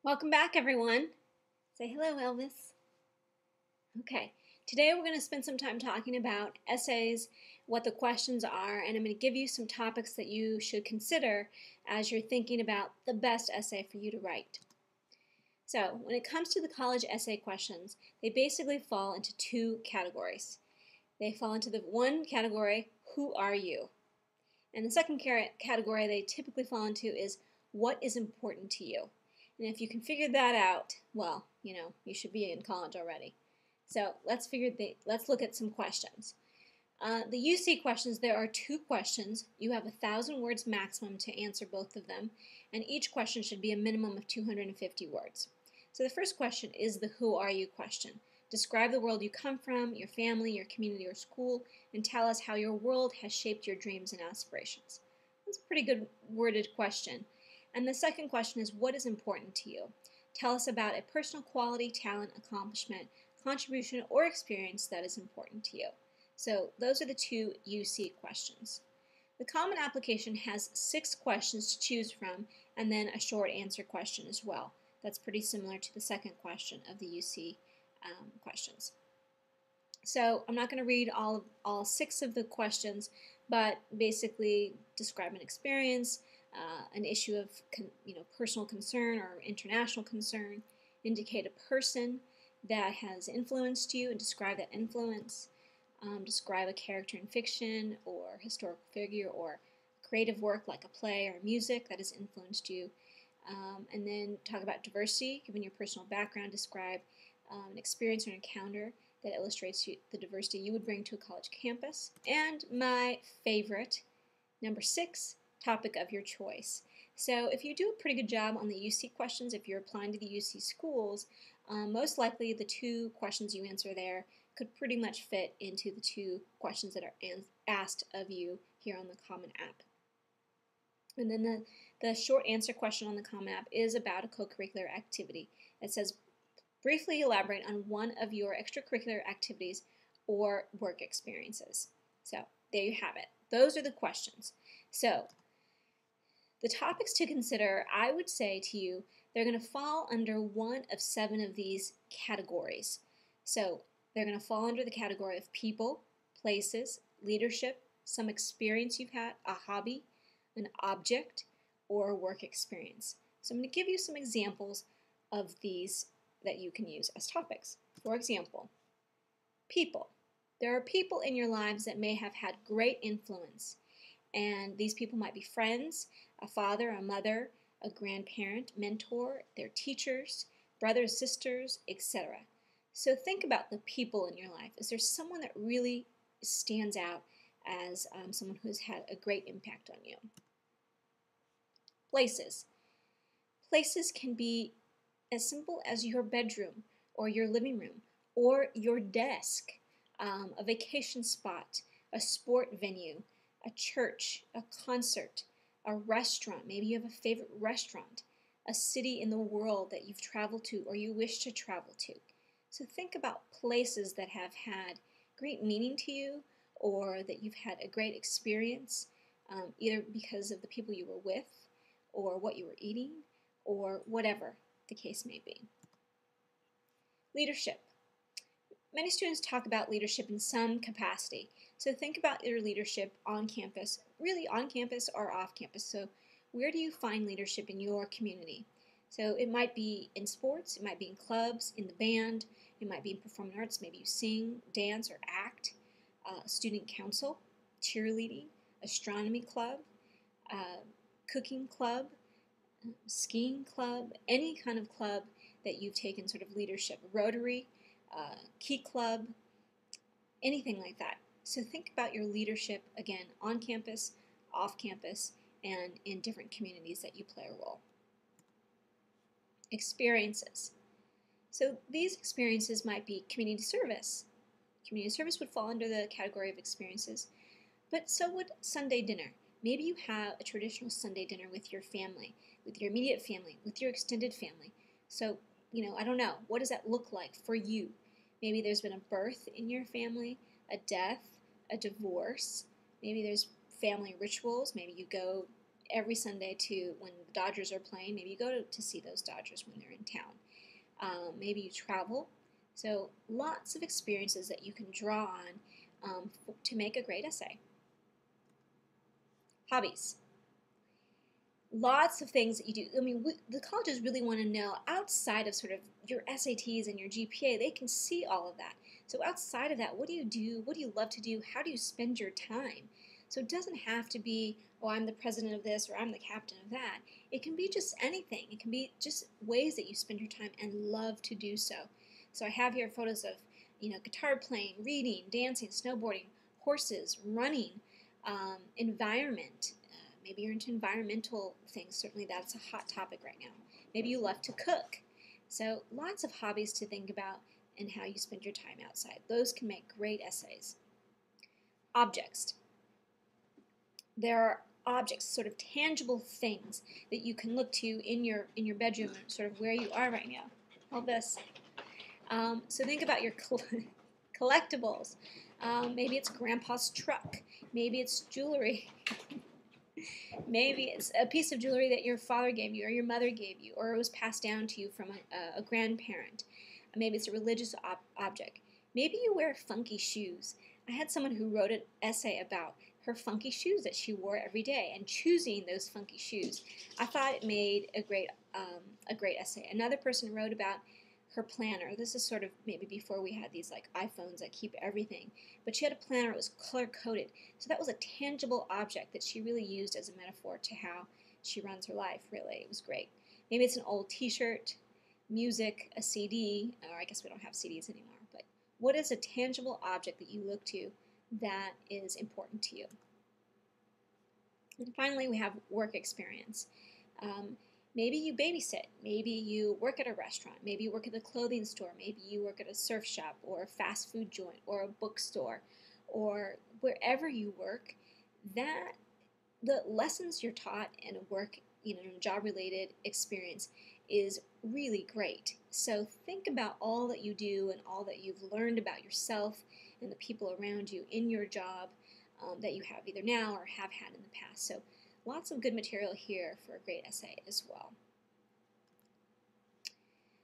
Welcome back, everyone. Say hello, Elvis. Okay, today we're going to spend some time talking about essays, what the questions are, and I'm going to give you some topics that you should consider as you're thinking about the best essay for you to write. So, when it comes to the college essay questions, they basically fall into two categories. They fall into the one category, who are you? And the second category they typically fall into is, what is important to you? And if you can figure that out, well, you should be in college already. So let's look at some questions. The UC questions, there are two questions. You have 1,000 words maximum to answer both of them, and each question should be a minimum of 250 words. So the first question is the who are you question. Describe the world you come from, your family, your community, or school, and tell us how your world has shaped your dreams and aspirations. That's a pretty good worded question. And the second question is, what is important to you? Tell us about a personal quality, talent, accomplishment, contribution, or experience that is important to you. So those are the two UC questions. The Common Application has 6 questions to choose from, and then a short answer question as well. That's pretty similar to the second question of the UC questions. So I'm not going to read all 6 of the questions, but basically describe an experience, an issue of personal concern or international concern, indicate a person that has influenced you and describe that influence, describe a character in fiction or historical figure or creative work like a play or music that has influenced you, and then talk about diversity, given your personal background, describe an experience or an encounter that illustrates the diversity you would bring to a college campus, and my favorite, number 6, topic of your choice. So if you do a pretty good job on the UC questions, if you're applying to the UC schools, most likely the 2 questions you answer there could pretty much fit into the 2 questions that are asked of you here on the Common App. And then the short answer question on the Common App is about a co-curricular activity. It says, briefly elaborate on one of your extracurricular activities or work experiences. So there you have it. Those are the questions. So the topics to consider, I would say to you, they're going to fall under one of 7 of these categories. So they're going to fall under the category of people, places, leadership, some experience you've had, a hobby, an object, or work experience. So I'm going to give you some examples of these that you can use as topics. For example, people. There are people in your lives that may have had great influence, and these people might be friends, a father, a mother, a grandparent, mentor, their teachers, brothers, sisters, etc. So think about the people in your life. Is there someone that really stands out as someone who's had a great impact on you? Places. Places can be as simple as your bedroom or your living room or your desk, a vacation spot, a sport venue, a church, a concert, a restaurant. Maybe you have a favorite restaurant, a city in the world that you've traveled to or you wish to travel to. So think about places that have had great meaning to you or that you've had a great experience, either because of the people you were with or what you were eating or whatever the case may be. Leadership. Many students talk about leadership in some capacity. So think about your leadership on campus, really on campus or off campus. So where do you find leadership in your community? So it might be in sports, it might be in clubs, in the band, it might be in performing arts, maybe you sing, dance, or act, student council, cheerleading, astronomy club, cooking club, skiing club, any kind of club that you've taken sort of leadership, Rotary, Key Club, anything like that. So think about your leadership, again, on campus, off campus, and in different communities that you play a role. Experiences. So these experiences might be community service. Community service would fall under the category of experiences, but so would Sunday dinner. Maybe you have a traditional Sunday dinner with your family, with your immediate family, with your extended family. So, I don't know, what does that look like for you? Maybe there's been a birth in your family, a death, a divorce. Maybe there's family rituals. Maybe you go every Sunday to when the Dodgers are playing. Maybe you go to see those Dodgers when they're in town. Maybe you travel. So lots of experiences that you can draw on to make a great essay. Hobbies. Lots of things that you do. I mean, the colleges really want to know outside of sort of your SATs and your GPA. They can see all of that. So outside of that, what do you do? What do you love to do? How do you spend your time? So it doesn't have to be, oh, I'm the president of this or I'm the captain of that. It can be just anything. It can be just ways that you spend your time and love to do so. So I have here photos of, guitar playing, reading, dancing, snowboarding, horses, running, environment. Maybe you're into environmental things. Certainly that's a hot topic right now. Maybe you love to cook. So lots of hobbies to think about and how you spend your time outside. Those can make great essays. Objects. There are objects, sort of tangible things that you can look to in your bedroom, sort of where you are right now. All this. So think about your collectibles. Maybe it's Grandpa's truck. Maybe it's jewelry. Maybe it's a piece of jewelry that your father gave you or your mother gave you or it was passed down to you from a grandparent. Maybe it's a religious object. Maybe you wear funky shoes. I had someone who wrote an essay about her funky shoes that she wore every day and choosing those funky shoes. I thought it made a great essay. Another person wrote about her planner. This is sort of maybe before we had these like iPhones that keep everything. But she had a planner that was color-coded. So that was a tangible object that she really used as a metaphor to how she runs her life, really. It was great. Maybe it's an old t-shirt, music, a CD, or I guess we don't have CDs anymore. But what is a tangible object that you look to that is important to you? And finally, we have work experience. Maybe you babysit, maybe you work at a restaurant, maybe you work at a clothing store, maybe you work at a surf shop or a fast food joint or a bookstore or wherever you work, that the lessons you're taught in a work, in a job-related experience is really great. So think about all that you do and all that you've learned about yourself and the people around you in your job that you have either now or have had in the past. So lots of good material here for a great essay as well.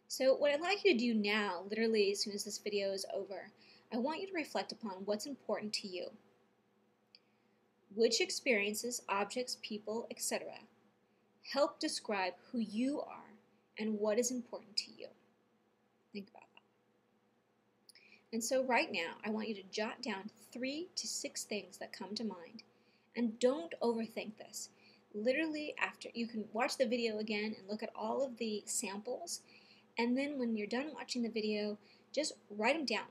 So what I'd like you to do now, literally as soon as this video is over, I want you to reflect upon what's important to you. Which experiences, objects, people, etc. help describe who you are and what is important to you. Think about that. And so right now, I want you to jot down 3 to 6 things that come to mind. And don't overthink this. Literally, after you can watch the video again and look at all of the samples, and then when you're done watching the video, just write them down.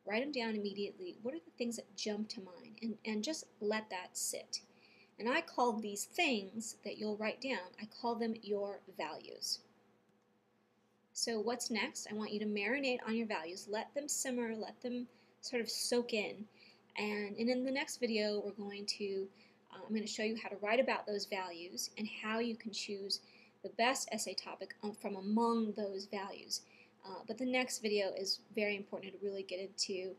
Write them down immediately. What are the things that jump to mind? And just let that sit. And I call these things that you'll write down, I call them your values. So what's next? I want you to marinate on your values. Let them simmer, let them sort of soak in. And in the next video, I'm going to show you how to write about those values and how you can choose the best essay topic from among those values. But the next video is very important to really get into,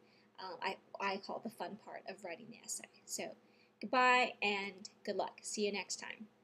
I call it the fun part of writing the essay. So goodbye and good luck. See you next time.